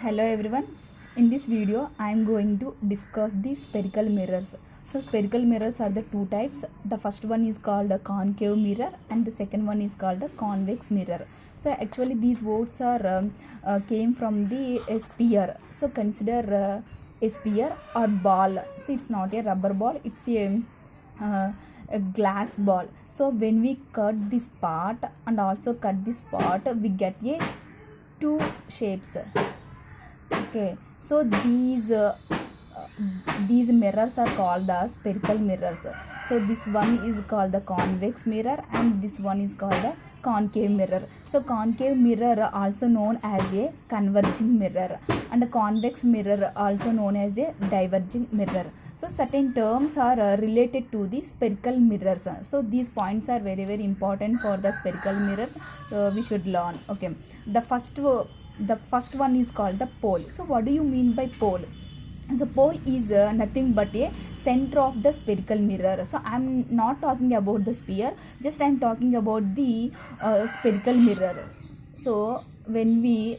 Hello everyone. In this video I am going to discuss the spherical mirrors. So spherical mirrors are the two types. The first one is called a concave mirror and the second one is called a convex mirror. So actually these words are came from the sphere. So consider a sphere or ball. So it's not a rubber ball, it's a glass ball. So when we cut this part and also cut this part, we get a two shapes. Okay, so these mirrors are called the spherical mirrors. So this one is called the convex mirror and this one is called the concave mirror. So concave mirror also known as a converging mirror and a convex mirror also known as a diverging mirror. So certain terms are related to the spherical mirrors. So these points are very important for the spherical mirrors. We should learn. Okay, the first one is called the pole. So what do you mean by pole? So pole is nothing but a center of the spherical mirror. So I'm not talking about the sphere, just I'm talking about the spherical mirror. So when we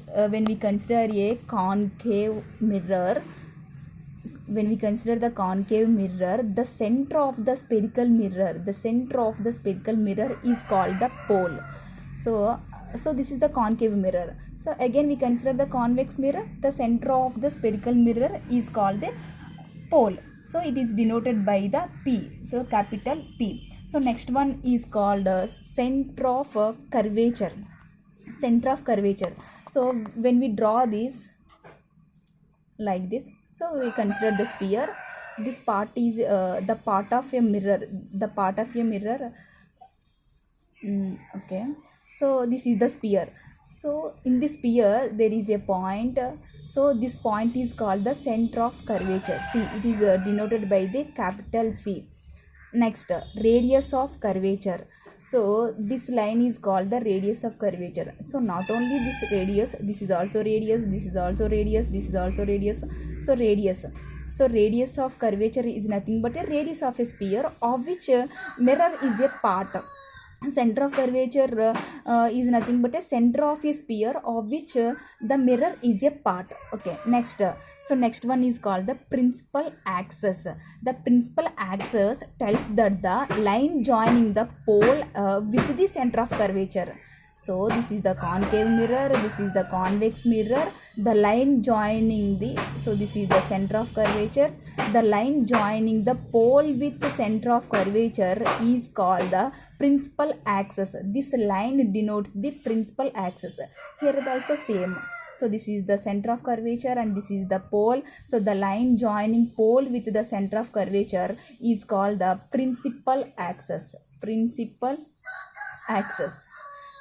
consider a concave mirror, the center of the spherical mirror is called the pole. So this is the concave mirror. So again we consider the convex mirror, the center of the spherical mirror is called the pole. So it is denoted by the P, so capital P. So next one is called center of curvature. So when we draw this like this, so we consider the sphere. This part is the part of a mirror. Okay, so this is the sphere. So in this sphere there is a point. So this point is called the center of curvature. See, it is denoted by the capital C. Next, radius of curvature. So this line is called the radius of curvature. So not only this radius, this is also radius, this is also radius, this is also radius. So radius of curvature is nothing but a radius of a sphere of which mirror is a part. Center of curvature is nothing but a center of a sphere of which the mirror is a part. Okay, next one is called the principal axis. The principal axis tells that the line joining the pole with the center of curvature. So this is the concave mirror, this is the convex mirror. The line joining this is the center of curvature. The line joining the pole with the center of curvature is called the principal axis. This line denotes the principal axis. Here is also same. So this is the center of curvature and this is the pole. So the line joining pole with the center of curvature is called the principal axis.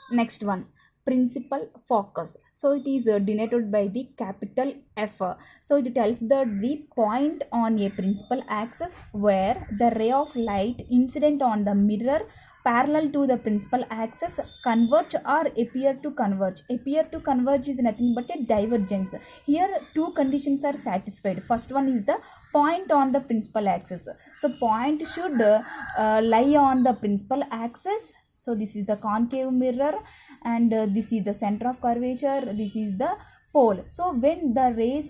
Next one, principal focus. So it is denoted by the capital F. So it tells that the point on a principal axis where the ray of light incident on the mirror parallel to the principal axis converge or appear to converge. Appear to converge is nothing but a divergence. Here two conditions are satisfied. First one is the point on the principal axis. So point should lie on the principal axis. So this is the concave mirror and this is the center of curvature, this is the pole. So when the light rays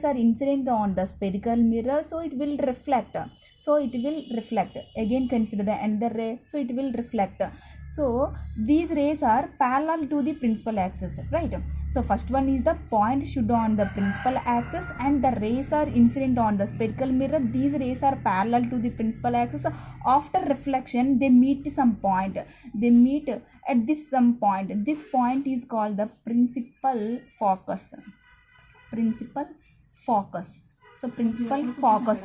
are incident on the spherical mirror, so it will reflect. Again consider the another ray, so it will reflect. So these rays are parallel to the principal axis, right? So first one is the point should on the principal axis and the rays are incident on the spherical mirror. These rays are parallel to the principal axis. After reflection they meet some point. They meet at this some point. This point is called the principal focus. So principal focus.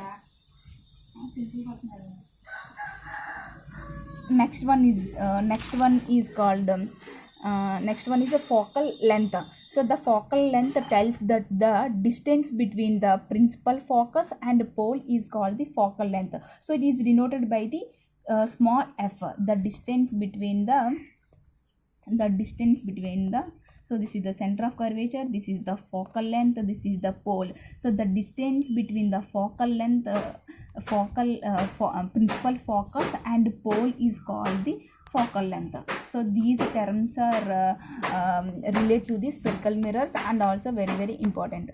Next one is called next one is a focal length. So the focal length tells that the distance between the principal focus and pole is called the focal length. So it is denoted by the small f. The distance between the so this is the center of curvature, this is the focal length, this is the pole. So the distance between the focal length principal focus and pole is called the focal length. So these terms are relate to the spherical mirrors and also very important.